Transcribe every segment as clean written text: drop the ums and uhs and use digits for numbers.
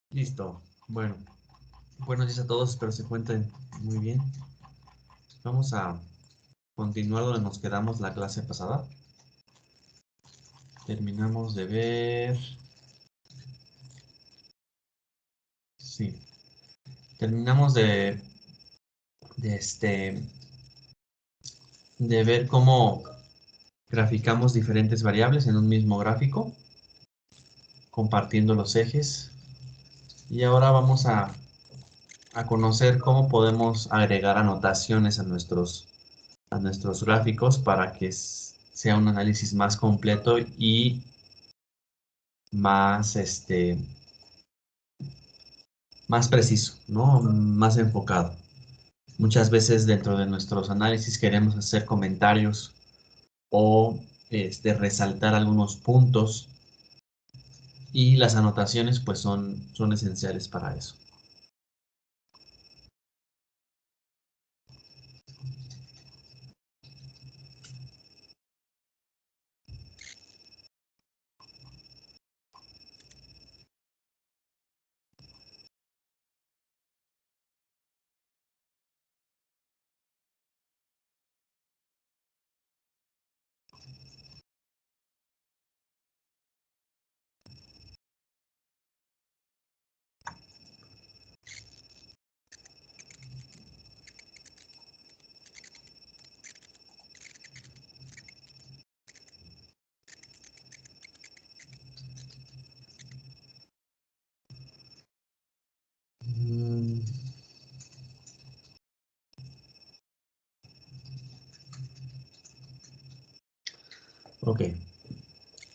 Listo. Bueno, buenos días a todos, espero se encuentren muy bien. Vamos a continuar donde nos quedamos la clase pasada. Terminamos de ver... Sí. Terminamos de ver cómo graficamos diferentes variables en un mismo gráfico, compartiendo los ejes. Y ahora vamos a conocer cómo podemos agregar anotaciones a nuestros gráficos para que sea un análisis más completo y más, más preciso, ¿no? Más enfocado. Muchas veces dentro de nuestros análisis queremos hacer comentarios o resaltar algunos puntos y las anotaciones pues son esenciales para eso. Mm, ok.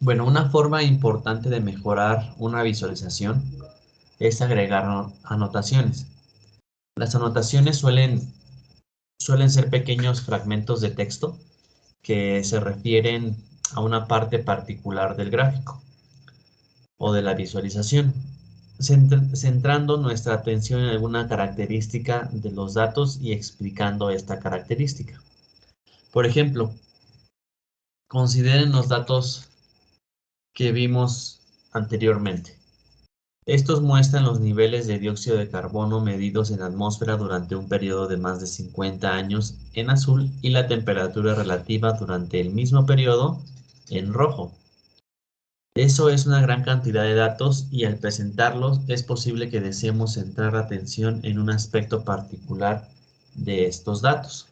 Bueno, una forma importante de mejorar una visualización es agregar anotaciones. Las anotaciones suelen ser pequeños fragmentos de texto que se refieren a una parte particular del gráfico o de la visualización, centrando nuestra atención en alguna característica de los datos y explicando esta característica. Por ejemplo, consideren los datos que vimos anteriormente. Estos muestran los niveles de dióxido de carbono medidos en la atmósfera durante un periodo de más de 50 años en azul y la temperatura relativa durante el mismo periodo en rojo. Eso es una gran cantidad de datos y al presentarlos es posible que deseemos centrar la atención en un aspecto particular de estos datos.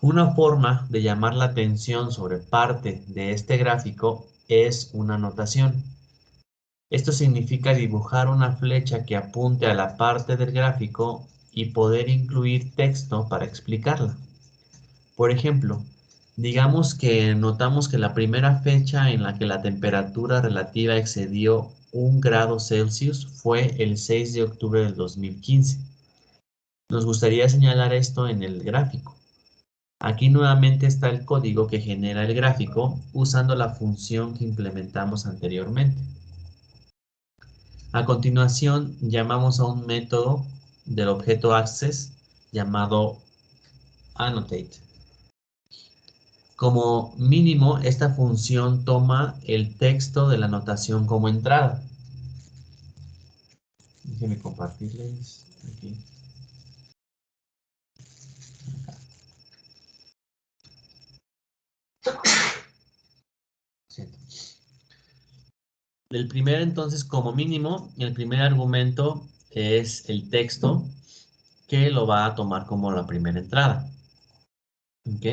Una forma de llamar la atención sobre parte de este gráfico es una anotación. Esto significa dibujar una flecha que apunte a la parte del gráfico y poder incluir texto para explicarla. Por ejemplo, digamos que notamos que la primera fecha en la que la temperatura relativa excedió 1 °C fue el 6 de octubre del 2015. Nos gustaría señalar esto en el gráfico. Aquí nuevamente está el código que genera el gráfico usando la función que implementamos anteriormente. A continuación, llamamos a un método del objeto access llamado annotate. Como mínimo, esta función toma el texto de la anotación como entrada. Déjenme compartirles aquí. El primer, entonces, como mínimo, el primer argumento es el texto que lo va a tomar como la primera entrada. ¿Ok?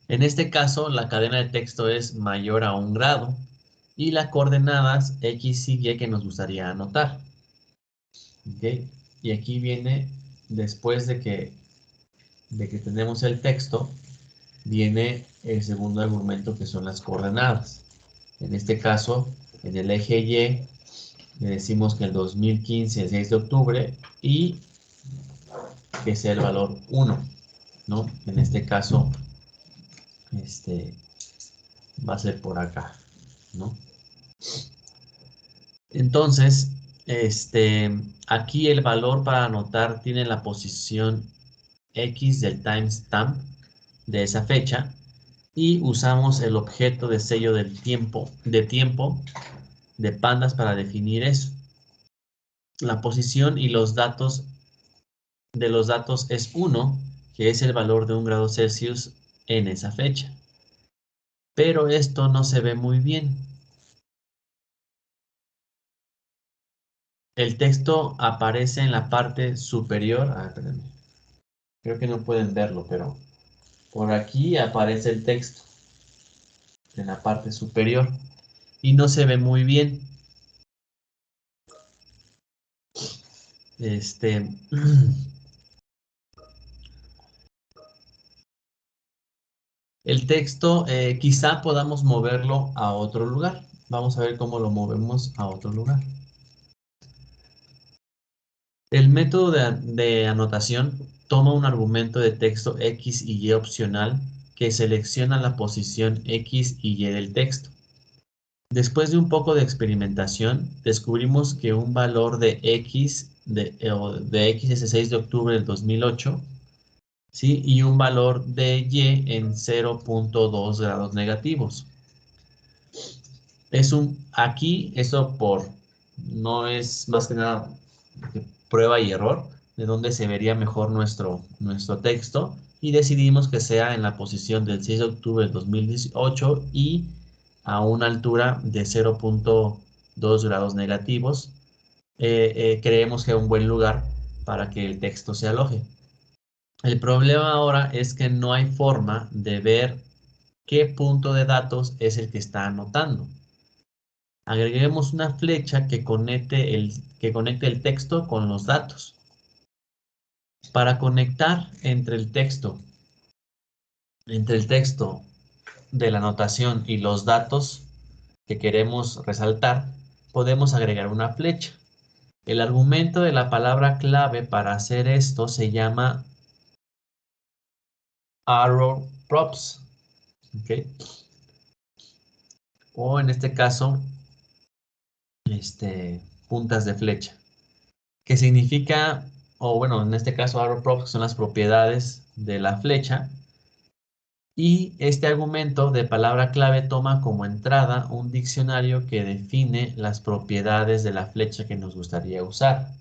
En este caso, la cadena de texto es mayor a 1 grado y las coordenadas X y Y que nos gustaría anotar. ¿Ok? Y aquí viene, después de que tenemos el texto, viene el segundo argumento que son las coordenadas. En este caso, en el eje Y, le decimos que el 2015 es 6 de octubre y que sea el valor 1, ¿no? En este caso, va a ser por acá, ¿no? Entonces, aquí el valor para anotar tiene la posición X del timestamp de esa fecha, y usamos el objeto de sello de tiempo de pandas para definir eso. La posición y los datos de los datos es 1, que es el valor de 1 grado Celsius en esa fecha. Pero esto no se ve muy bien. El texto aparece en la parte superior. Espérenme. Creo que no pueden verlo, pero por aquí aparece el texto en la parte superior y no se ve muy bien. El texto quizá podamos moverlo a otro lugar. Vamos a ver cómo lo movemos a otro lugar. El método de anotación toma un argumento de texto X y Y opcional que selecciona la posición X y Y del texto. Después de un poco de experimentación, descubrimos que un valor de X de X es el 6 de octubre del 2008, ¿sí? Y un valor de Y en 0.2 grados negativos. Aquí, no es más que nada prueba y error, de dónde se vería mejor nuestro texto, y decidimos que sea en la posición del 6 de octubre del 2018 y a una altura de 0.2 grados negativos. Creemos que es un buen lugar para que el texto se aloje. El problema ahora es que no hay forma de ver qué punto de datos es el que está anotando. Agreguemos una flecha que conecte el texto con los datos. Para conectar entre el texto de la anotación y los datos que queremos resaltar, podemos agregar una flecha. El argumento de la palabra clave para hacer esto se llama arrow props, ¿ok? O en este caso, puntas de flecha, que significa, o bueno, en este caso arrow props son las propiedades de la flecha. Y este argumento de palabra clave toma como entrada un diccionario que define las propiedades de la flecha que nos gustaría usar.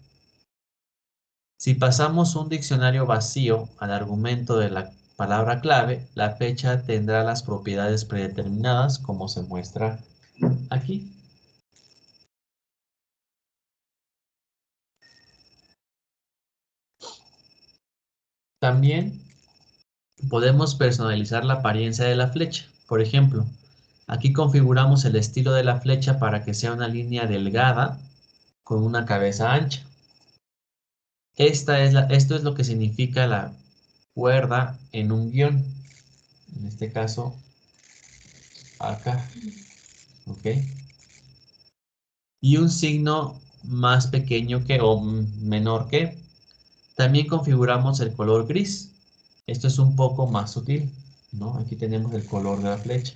Si pasamos un diccionario vacío al argumento de la palabra clave, la flecha tendrá las propiedades predeterminadas como se muestra aquí. También podemos personalizar la apariencia de la flecha. Por ejemplo, aquí configuramos el estilo de la flecha para que sea una línea delgada con una cabeza ancha. Esto es lo que significa la cuerda en un guión. En este caso, acá. ¿Ok? Y un signo más pequeño que o menor que. También configuramos el color gris. Esto es un poco más sutil, ¿no? Aquí tenemos el color de la flecha.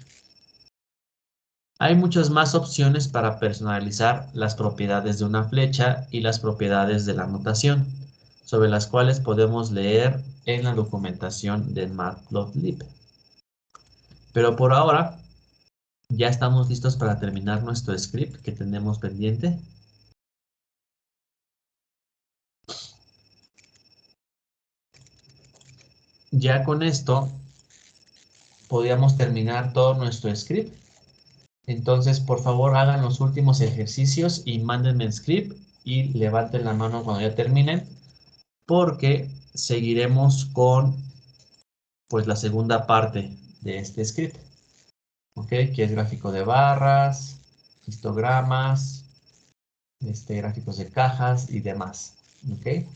Hay muchas más opciones para personalizar las propiedades de una flecha y las propiedades de la anotación, sobre las cuales podemos leer en la documentación de Matplotlib. Pero por ahora ya estamos listos para terminar nuestro script que tenemos pendiente. Ya con esto podríamos terminar todo nuestro script. Entonces, por favor, hagan los últimos ejercicios y mándenme el script y levanten la mano cuando ya terminen, porque seguiremos con pues la segunda parte de este script, ¿ok? Que es gráfico de barras, histogramas, gráficos de cajas y demás, ¿ok?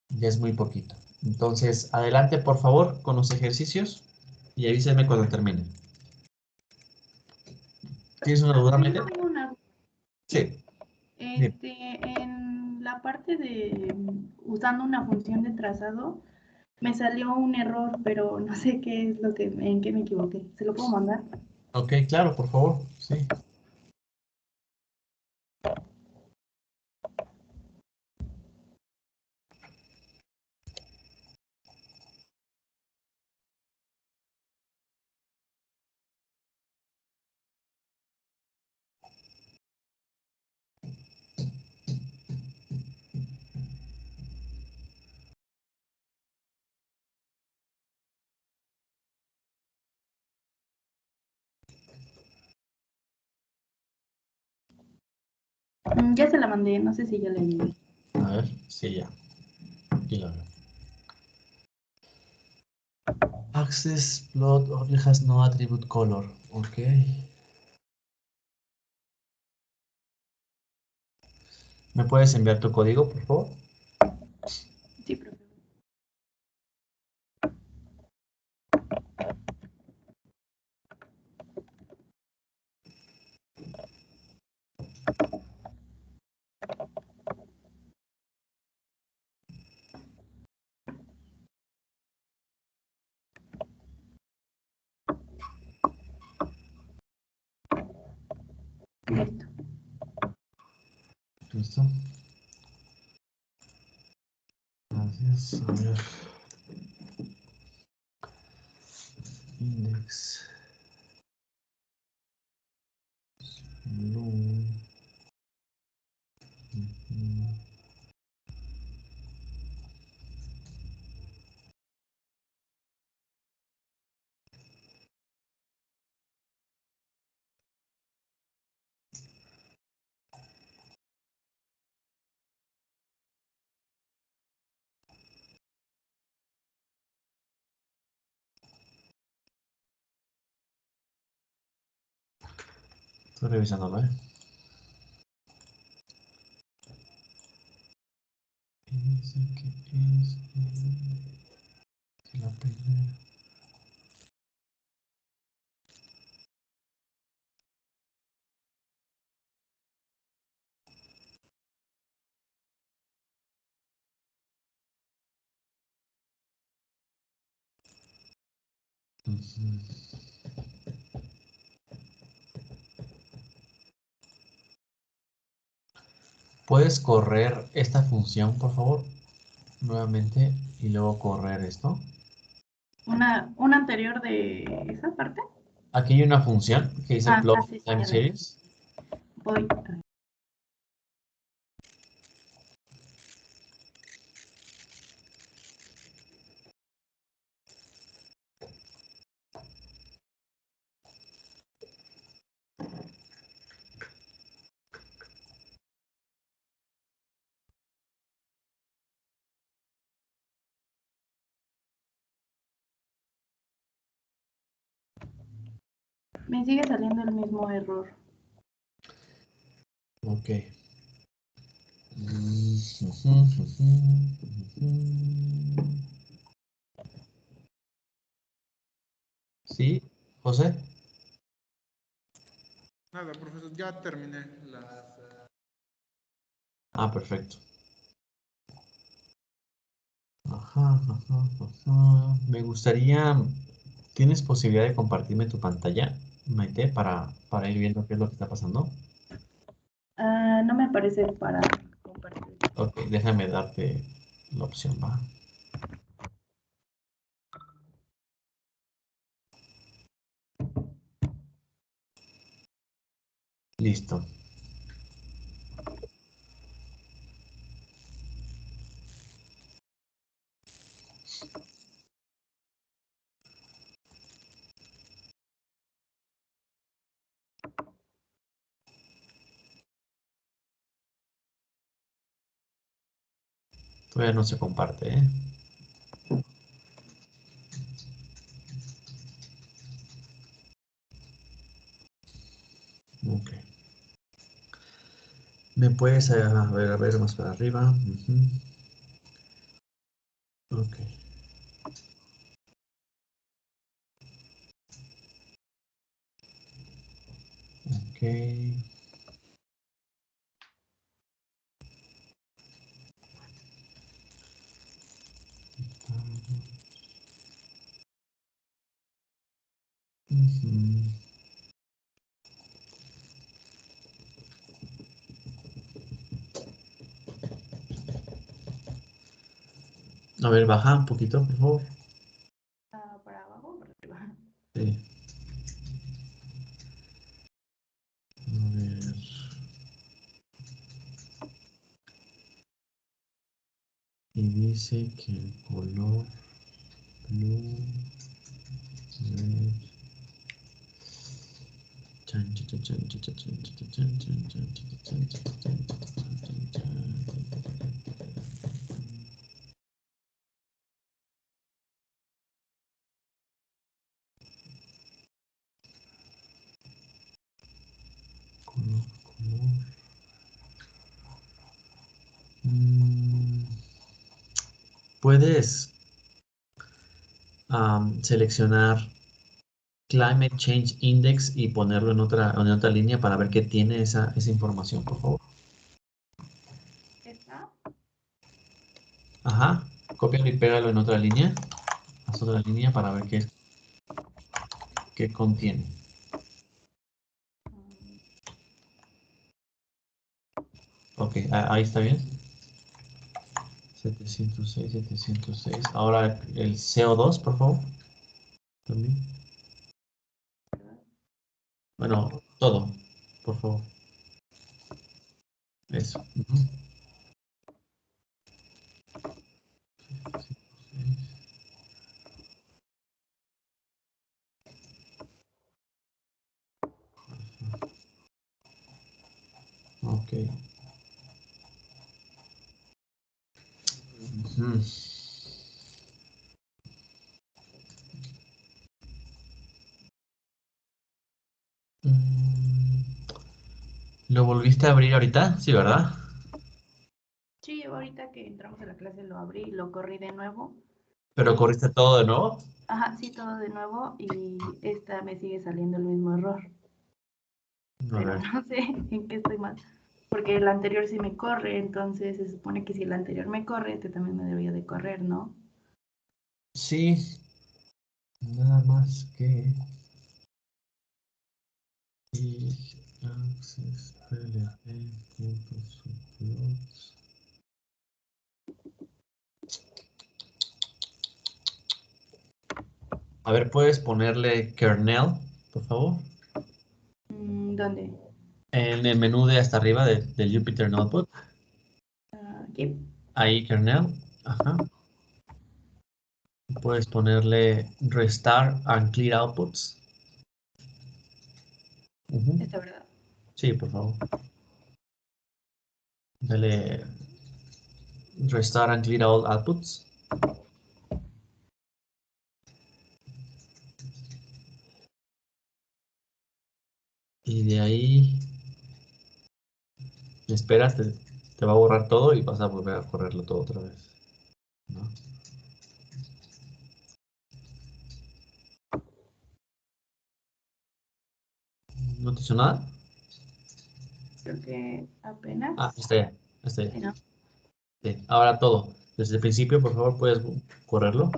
Ya es muy poquito. Entonces, adelante por favor con los ejercicios y avísenme cuando termine. ¿Tienes una duda, Amelia? Tengo una. Sí. En la parte de usando una función de trazado, me salió un error, pero no sé qué es en qué me equivoqué. ¿Se lo puedo mandar? Ok, claro, por favor. Sí. Ya se la mandé, no sé si ya le envié. A ver, sí, ya. Aquí la veo. Access plot object has no attribute color. Ok. ¿Me puedes enviar tu código, por favor? Sí, profe. Listo. Listo. Gracias. A ver. Index. Blue. Ujú. Estoy revisándolo, ¿eh? Dice que es la primera. Ujú. ¿Puedes correr esta función, por favor? Nuevamente, y luego correr esto. Una anterior de esa parte. Aquí hay una función que dice Ah, plot sí, sí, time ya la vi. series. Voy. Me sigue saliendo el mismo error. Ok. ¿Sí, José? Nada, profesor, ya terminé las... Ah, perfecto. Ajá, ajá, ajá. Me gustaría... ¿Tienes posibilidad de compartirme tu pantalla, Maite, para ir viendo qué es lo que está pasando? No me aparece para compartir. Ok, déjame darte la opción, ¿va? Listo. Todavía no se comparte, ¿eh? Ok. ¿Me puedes a ver más para arriba? Ujú. Ok. Ok. Ujú. A ver, baja un poquito, por favor. Para abajo o para arriba. Sí. A ver. Y dice que el color blue, red, Puedes seleccionar Climate Change Index y ponerlo en otra línea para ver qué tiene esa información, por favor. ¿Está? Ajá, cópialo y pégalo en otra línea. Haz otra línea para ver qué contiene. Ok, ahí está bien. 706, 706. Ahora el CO2, por favor. También. Bueno, todo, por favor. Eso. Ujú. 706. Ok. Ujú. Mm, ¿Lo volviste a abrir ahorita? Sí, ¿verdad? Sí, ahorita que entramos a la clase lo abrí y lo corrí de nuevo. Pero Y, corriste todo de nuevo. ajá, sí, todo de nuevo y esta me sigue saliendo el mismo error. A Pero ver. no sé en qué estoy mal. Porque el anterior sí me corre, entonces se supone que si el anterior me corre, este también me debería de correr, ¿no? Sí, nada más que access plp.subplots. A ver, ¿puedes ponerle kernel, por favor? ¿Dónde? En el menú de hasta arriba del Jupyter Notebook. Aquí. Ahí, kernel. Ajá. Puedes ponerle restart and clear outputs. Ujú. Esta, ¿verdad? Sí, por favor. Dale restart and clear all outputs. Y de ahí esperas, te va a borrar todo y vas a volver a correrlo todo otra vez, ¿no? ¿No te hizo nada? Creo que apenas. Ah, está ya, está ya. Sí, ¿no? Sí. Ahora todo. Desde el principio, por favor, puedes correrlo.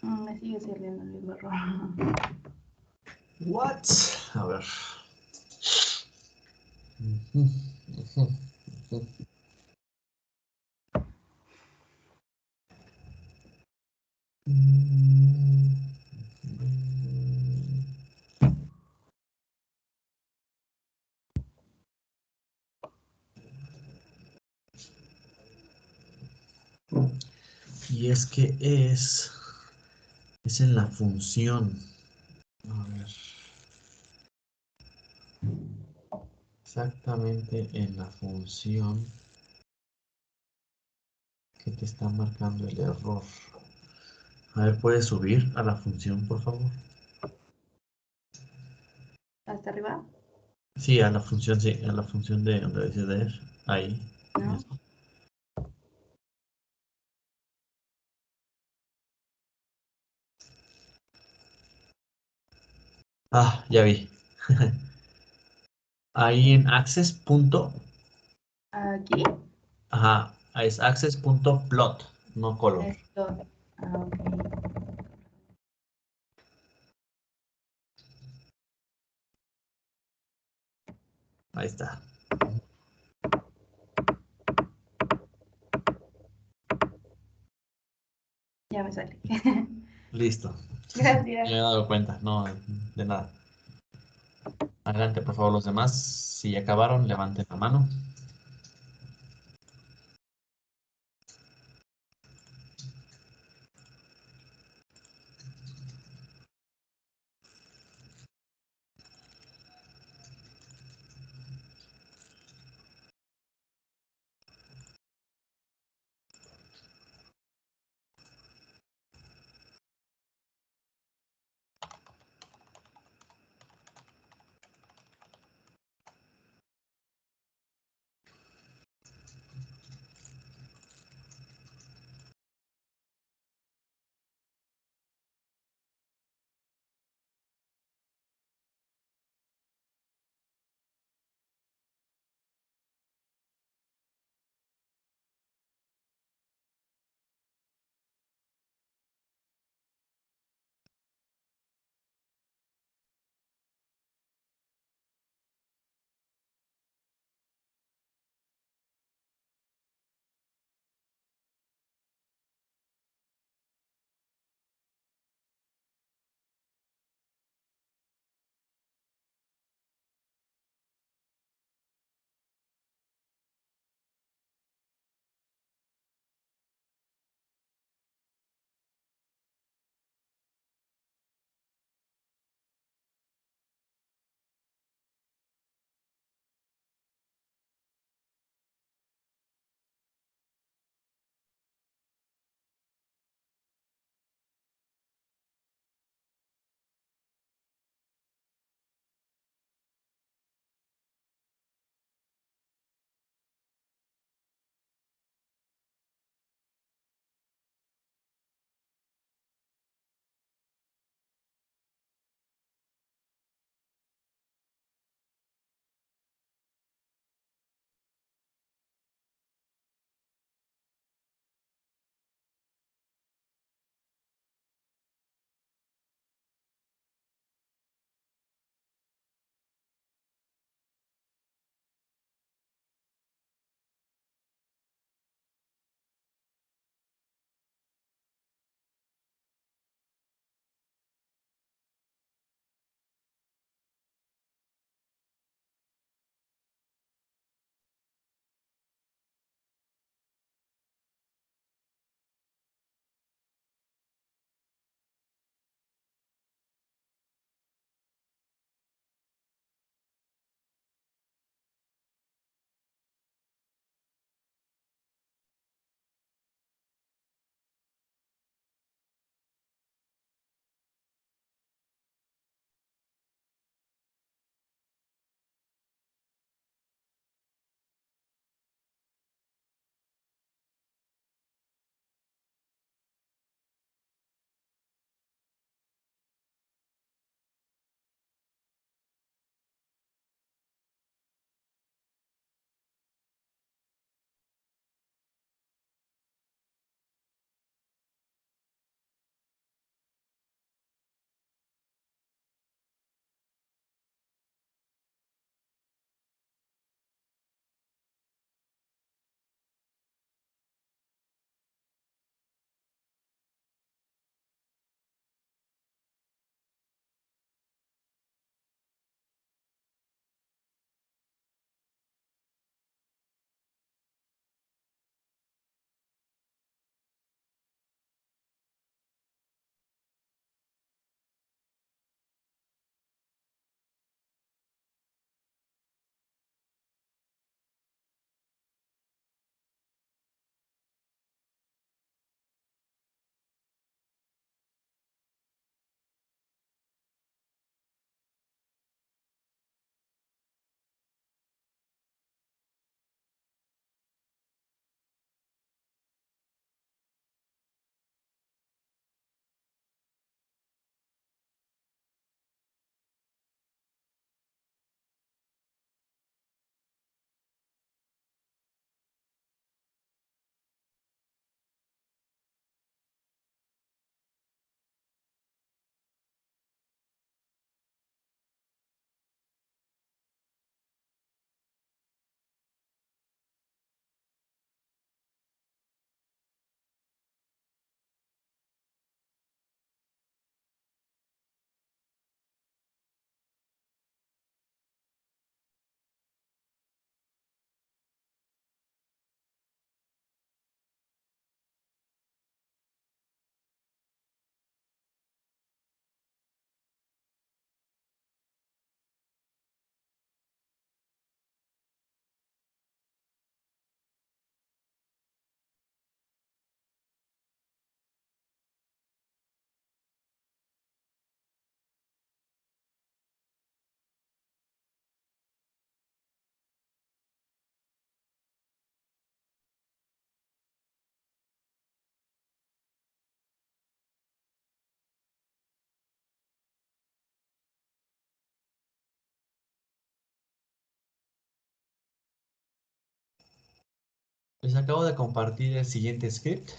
Me sigue saliendo el mismo error. What? A ver. Ujú, ujú, ujú. Y es que es en la función. A ver. Exactamente en la función. que está marcando el error. A ver, ¿puedes subir a la función, por favor? ¿Hasta arriba? Sí, a la función de donde dice der. Ahí. ¿No? Eso. Ah, ya vi. Ahí en access. Aquí. Ajá, es access.plot, no color. Esto. Ah, ok. Ahí está. Ya me sale. Listo. Gracias. Me he dado cuenta, no, de nada. Adelante, por favor, los demás. Si ya acabaron, levanten la mano. Les acabo de compartir el siguiente script.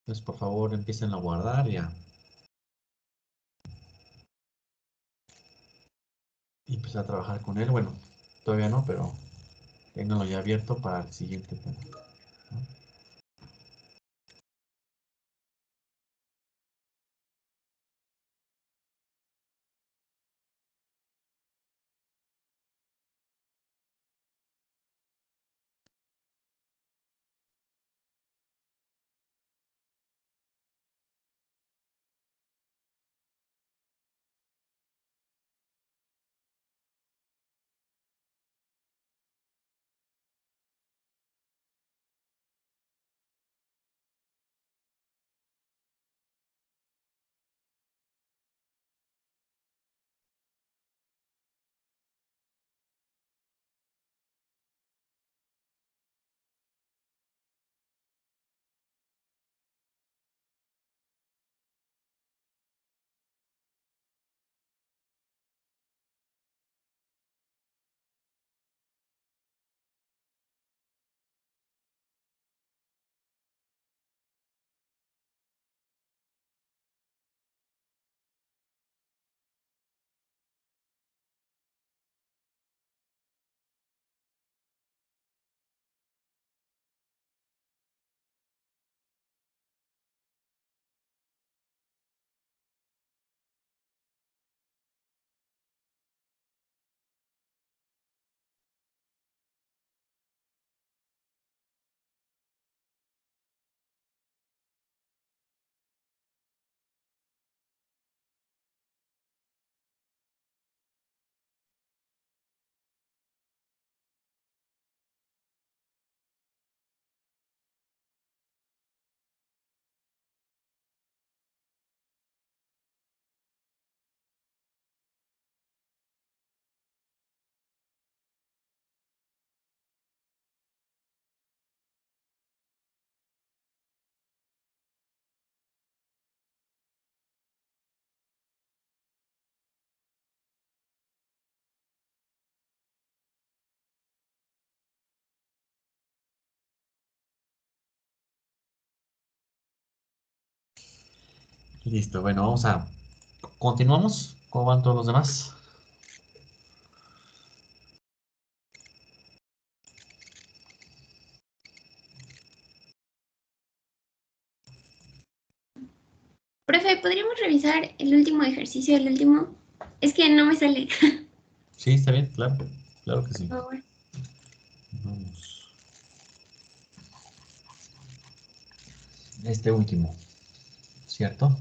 Entonces, por favor, empiecen a guardar ya. Y empezar a trabajar con él. Bueno, todavía no, pero ténganlo ya abierto para el siguiente tema, ¿no? Listo, bueno, continuamos. ¿Cómo van todos los demás? Profe, ¿podríamos revisar el último ejercicio, el último? Es que no me sale, Sí, está bien, claro. Claro que sí. por favor. Vamos. Este último, ¿cierto?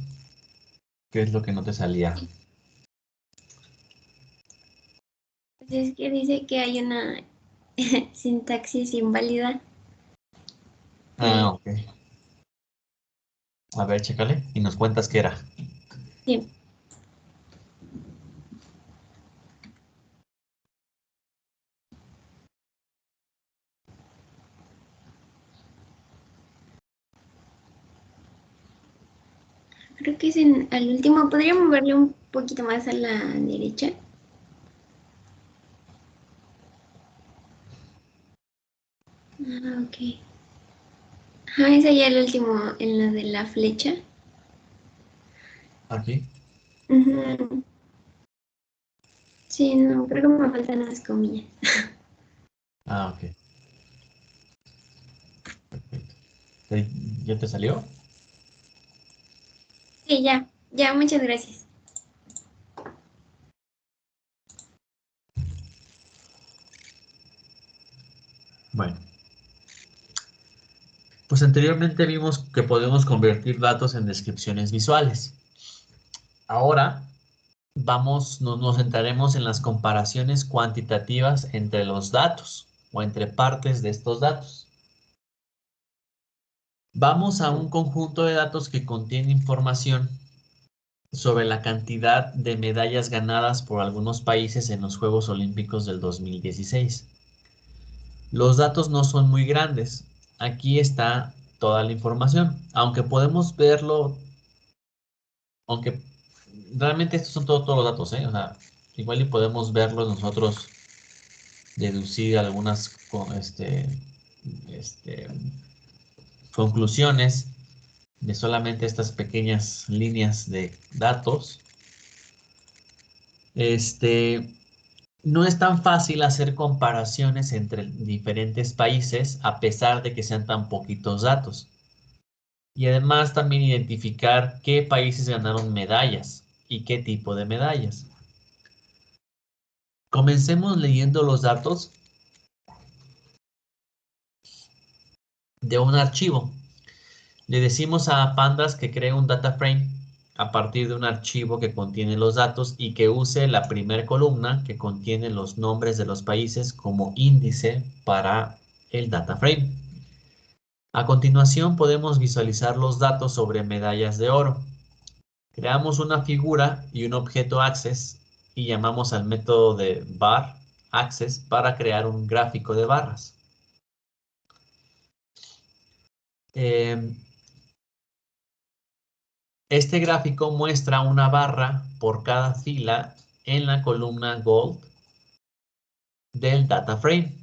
¿Qué es lo que no te salía? Pues es que dice que hay una sintaxis inválida. Ah, ok. A ver, chécale y nos cuentas qué era. Sí, creo que es al último. ¿Podría moverle un poquito más a la derecha? Ah, ok. Ah, es allá el último, en la de la flecha. Aquí. Ujú. Sí, no, creo que me faltan las comillas. Ah, ok. Perfecto. ¿Ya te salió? Sí, ya, ya, muchas gracias. Bueno, pues anteriormente vimos que podemos convertir datos en descripciones visuales. Ahora nos centraremos en las comparaciones cuantitativas entre los datos o entre partes de estos datos. Vamos a un conjunto de datos que contiene información sobre la cantidad de medallas ganadas por algunos países en los Juegos Olímpicos del 2016. Los datos no son muy grandes. Aquí está toda la información. Aunque podemos verlo, aunque realmente estos son todos los datos, ¿eh? O sea, igual y podemos verlos nosotros deducir algunas conclusiones de solamente estas pequeñas líneas de datos. No es tan fácil hacer comparaciones entre diferentes países a pesar de que sean tan poquitos datos. Y además también identificar qué países ganaron medallas y qué tipo de medallas. Comencemos leyendo los datos de un archivo. Le decimos a Pandas que cree un data frame a partir de un archivo que contiene los datos y que use la primera columna que contiene los nombres de los países como índice para el data frame. A continuación podemos visualizar los datos sobre medallas de oro. Creamos una figura y un objeto access y llamamos al método de bar access para crear un gráfico de barras. Este gráfico muestra una barra por cada fila en la columna Gold del data frame,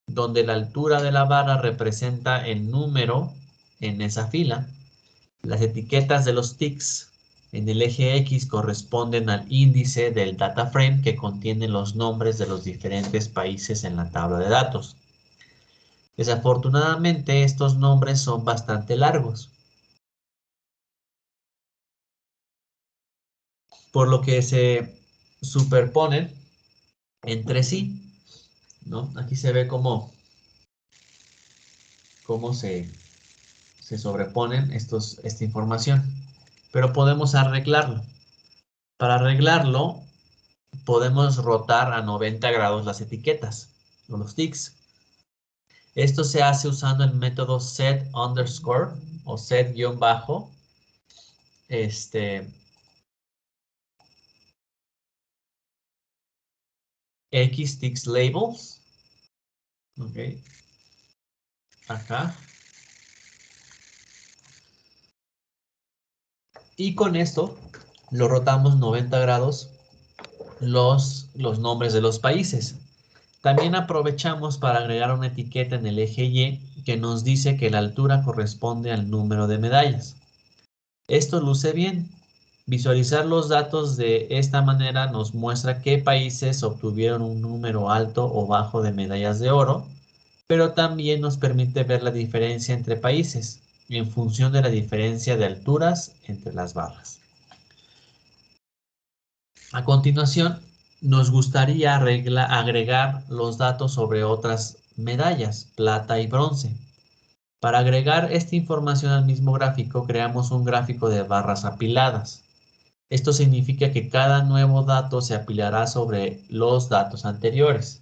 donde la altura de la barra representa el número en esa fila. Las etiquetas de los ticks en el eje X corresponden al índice del data frame que contiene los nombres de los diferentes países en la tabla de datos. Desafortunadamente, estos nombres son bastante largos, por lo que se superponen entre sí, ¿no? Aquí se ve cómo se sobreponen esta información, pero podemos arreglarlo. Para arreglarlo, podemos rotar a 90 grados las etiquetas o los ticks. Esto se hace usando el método set underscore o set-bajo xTixLabels. Ok. Acá. Y con esto lo rotamos 90 grados los nombres de los países. También aprovechamos para agregar una etiqueta en el eje Y que nos dice que la altura corresponde al número de medallas. Esto luce bien. Visualizar los datos de esta manera nos muestra qué países obtuvieron un número alto o bajo de medallas de oro, pero también nos permite ver la diferencia entre países en función de la diferencia de alturas entre las barras. A continuación, nos gustaría agregar los datos sobre otras medallas, plata y bronce. Para agregar esta información al mismo gráfico, creamos un gráfico de barras apiladas. Esto significa que cada nuevo dato se apilará sobre los datos anteriores.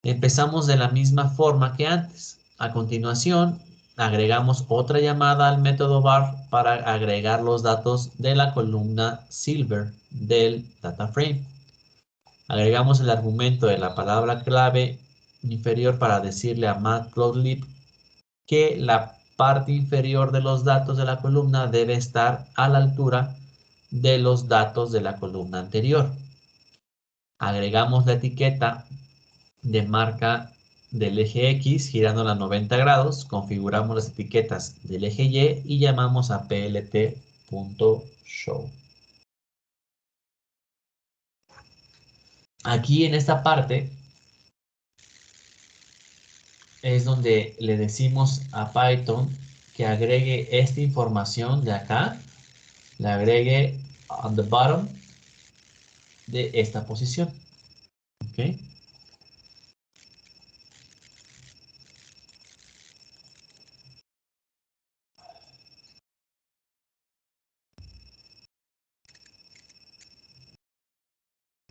Empezamos de la misma forma que antes. A continuación, agregamos otra llamada al método bar para agregar los datos de la columna silver del data frame. Agregamos el argumento de la palabra clave inferior para decirle a matplotlib que la parte inferior de los datos de la columna debe estar a la altura de los datos de la columna anterior. Agregamos la etiqueta de marca del eje X girándola a 90 grados, configuramos las etiquetas del eje Y y llamamos a plt.show. Aquí en esta parte es donde le decimos a Python que agregue esta información de acá, la agregue on the bottom de esta posición. ¿Ok?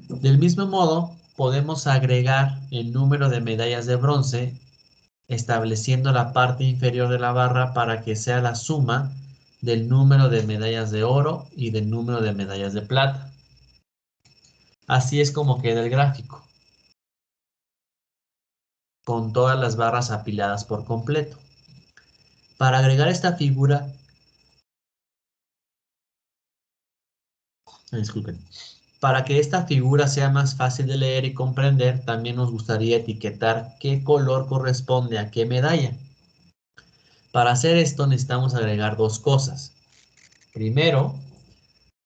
Del mismo modo, podemos agregar el número de medallas de bronce estableciendo la parte inferior de la barra para que sea la suma del número de medallas de oro y del número de medallas de plata. Así es como queda el gráfico, con todas las barras apiladas por completo. Para agregar esta figura, disculpen, Para que esta figura sea más fácil de leer y comprender, también nos gustaría etiquetar qué color corresponde a qué medalla. Para hacer esto necesitamos agregar dos cosas. Primero,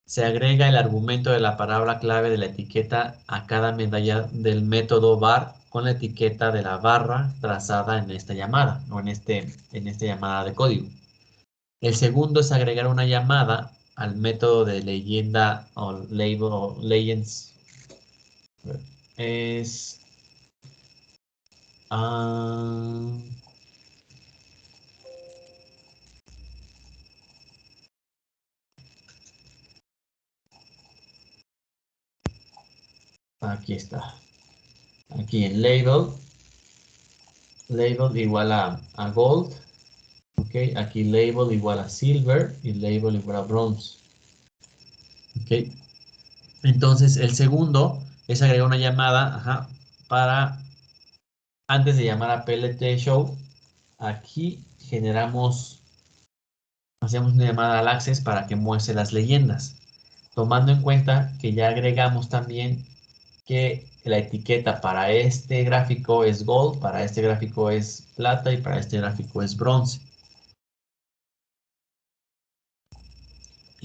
se agrega el argumento de la palabra clave de la etiqueta a cada medalla del método var con la etiqueta de la barra trazada en esta llamada o en esta llamada de código. El segundo es agregar una llamada al método de leyenda o label o legends. Es ah, aquí está. Aquí en label igual a gold. Ok, aquí label igual a silver y label igual a bronze. Ok, entonces el segundo es agregar una llamada, para antes de llamar a PLT Show, aquí hacemos una llamada al access para que muestre las leyendas, tomando en cuenta que ya agregamos también que la etiqueta para este gráfico es gold, para este gráfico es plata y para este gráfico es bronce.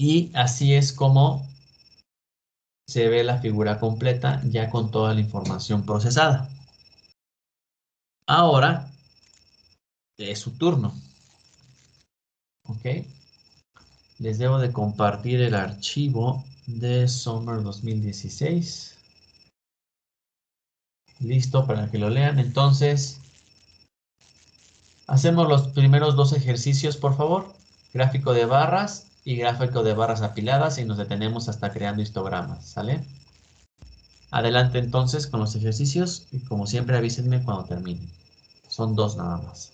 Y así es como se ve la figura completa ya con toda la información procesada. Ahora es su turno. ¿Ok? Les debo de compartir el archivo de Summer 2016. Listo para que lo lean. Entonces, hacemos los primeros dos ejercicios, por favor. Gráfico de barras y gráfico de barras apiladas y nos detenemos hasta creando histogramas. ¿Sale? Adelante entonces con los ejercicios y como siempre avísenme cuando terminen. Son dos nada más.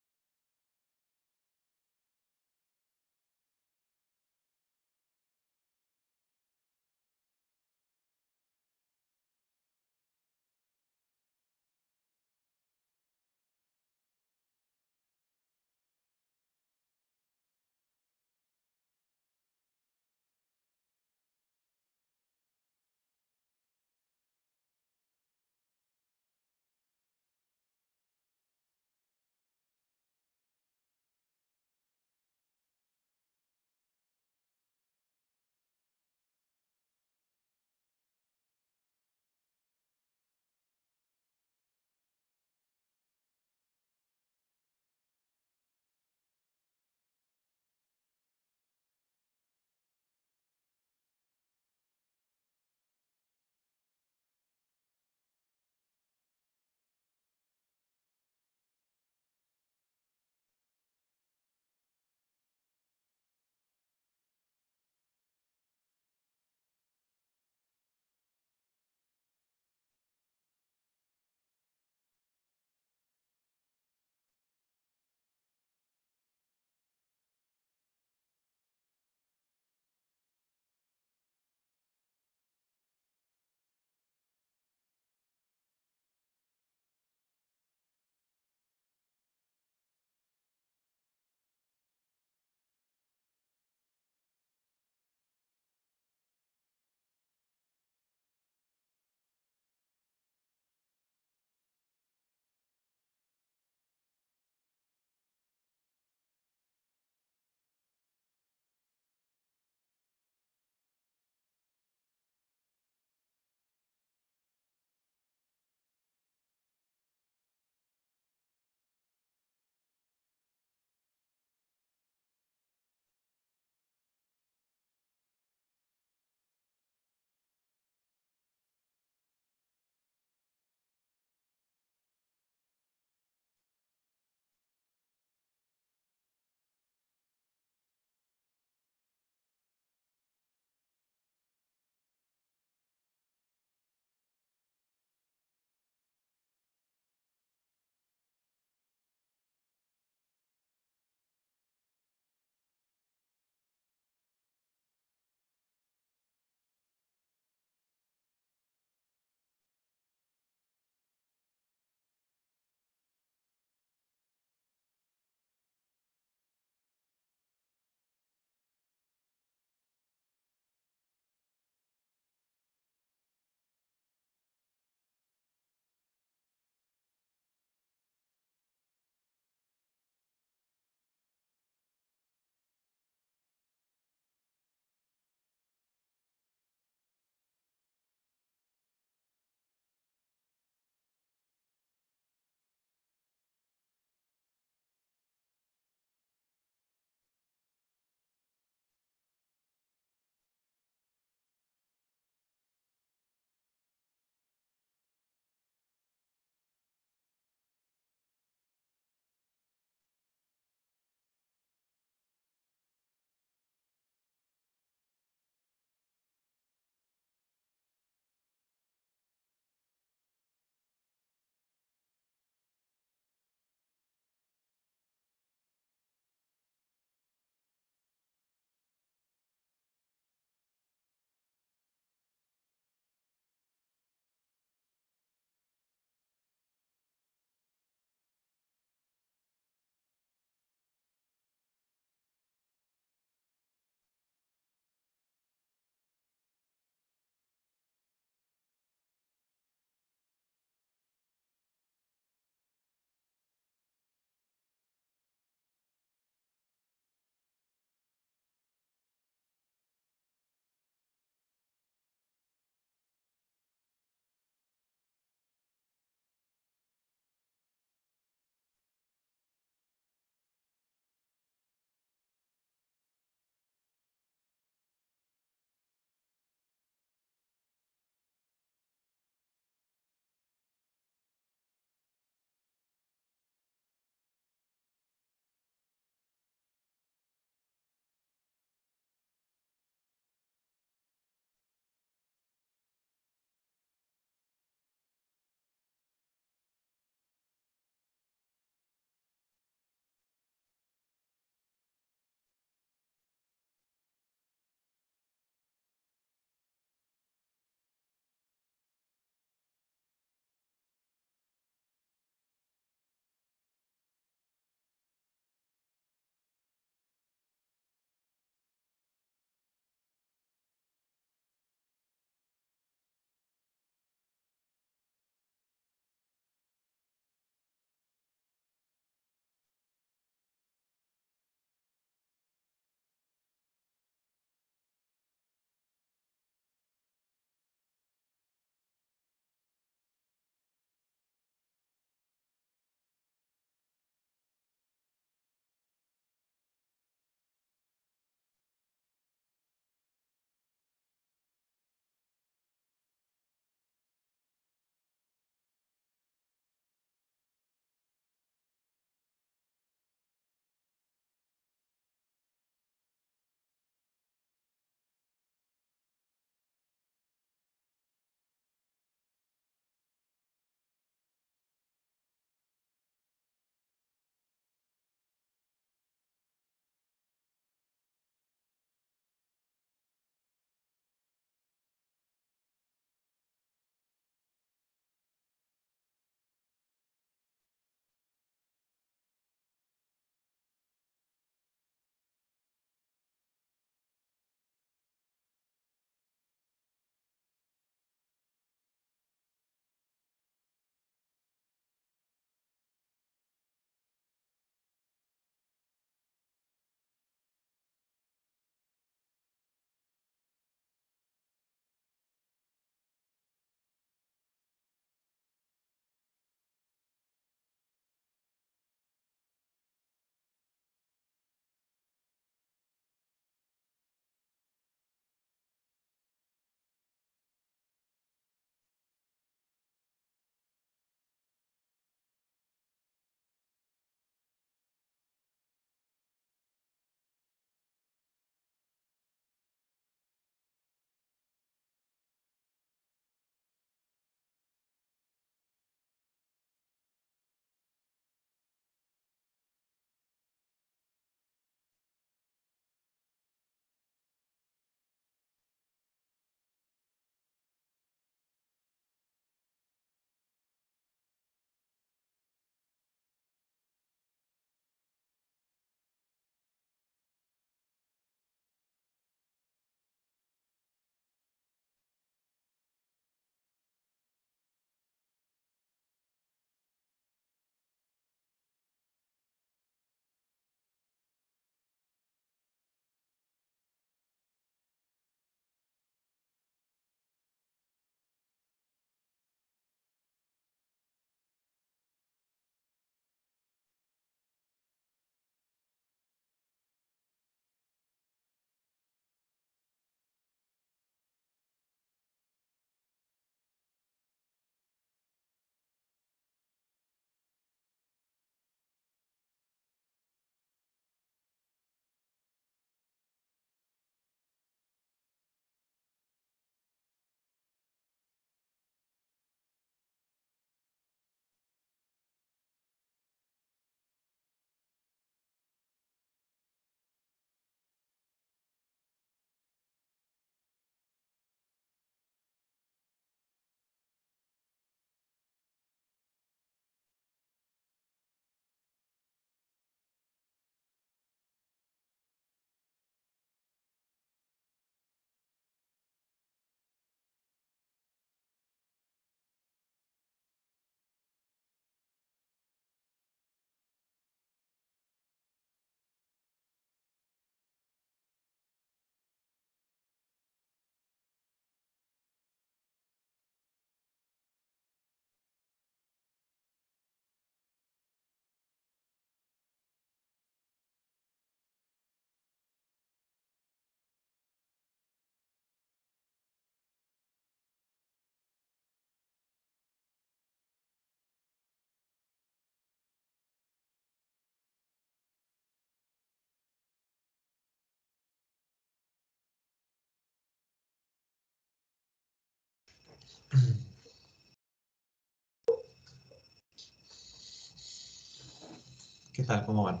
¿Qué tal? ¿Cómo van?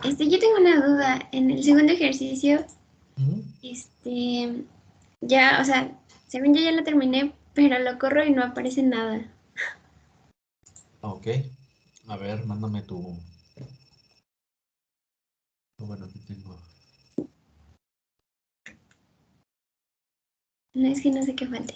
Yo tengo una duda. En el segundo ejercicio, Ujú. ya, o sea, según yo ya lo terminé, pero lo corro y no aparece nada. Ok. A ver, mándame tu... Bueno, aquí tengo... No es que no sé qué falte.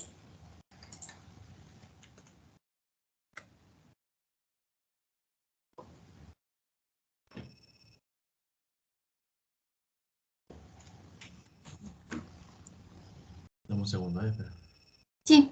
Dame un segundo, espera. Sí.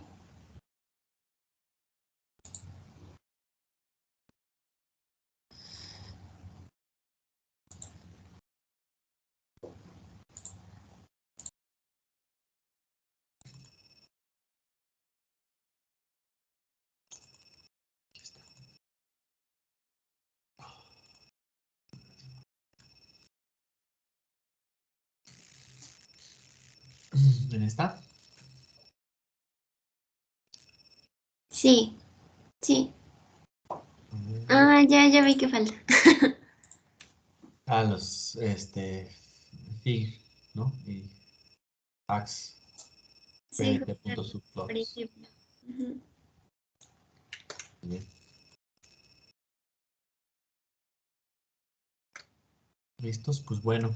¿En esta? Sí, sí. A ver. Ah, ya vi que falta. Ah, los, fig, ¿no? Y fax, Sí, justo, por pdt.subplots. ejemplo. Ujú. Bien. ¿Listos? Pues bueno,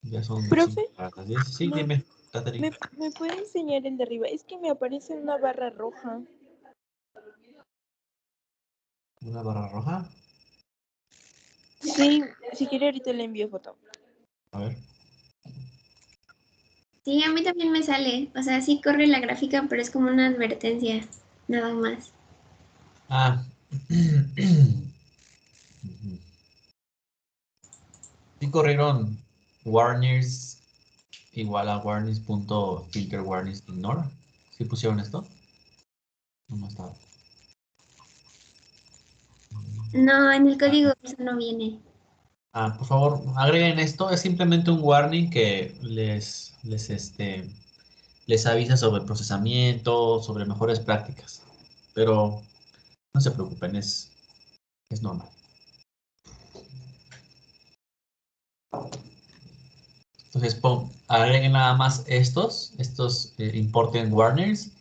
ya son 5 Profe, para las 10. Sí, ¿me, dime, Catherine. me puede enseñar el de arriba? Es que me aparece una barra roja. ¿Una barra roja? Sí, si quiere ahorita le envío foto. A ver. Sí, a mí también me sale. O sea, sí corre la gráfica, pero es como una advertencia, nada más. Ah. Ujú. Sí corrieron warnings igual a warnings.filter warnings ignore. ¿Sí pusieron esto? No estaba. No, en el código eso no viene. Ah, por favor, agreguen esto. Es simplemente un warning que les avisa sobre el procesamiento, sobre mejores prácticas. Pero no se preocupen, es normal. Entonces, agreguen nada más estos important warnings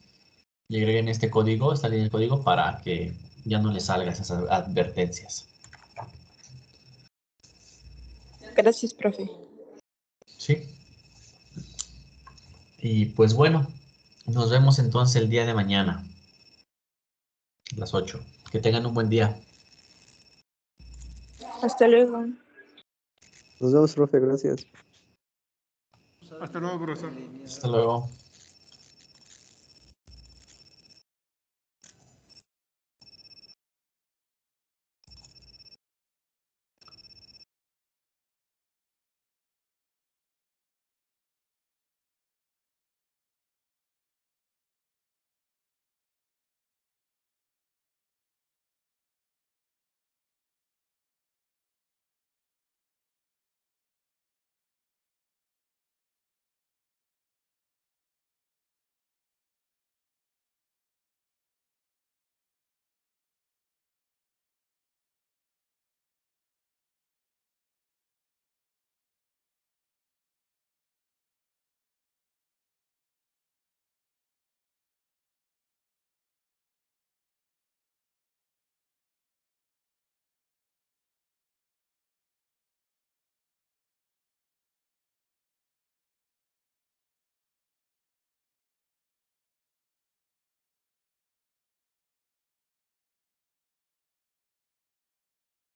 y agreguen este código, esta línea de código para que ya no les salga esas advertencias. Gracias, profe. ¿Sí? Y pues bueno, nos vemos entonces el día de mañana, a las 8. Que tengan un buen día. Hasta luego. Nos vemos, profe, gracias. Hasta luego, profesor. Hasta luego.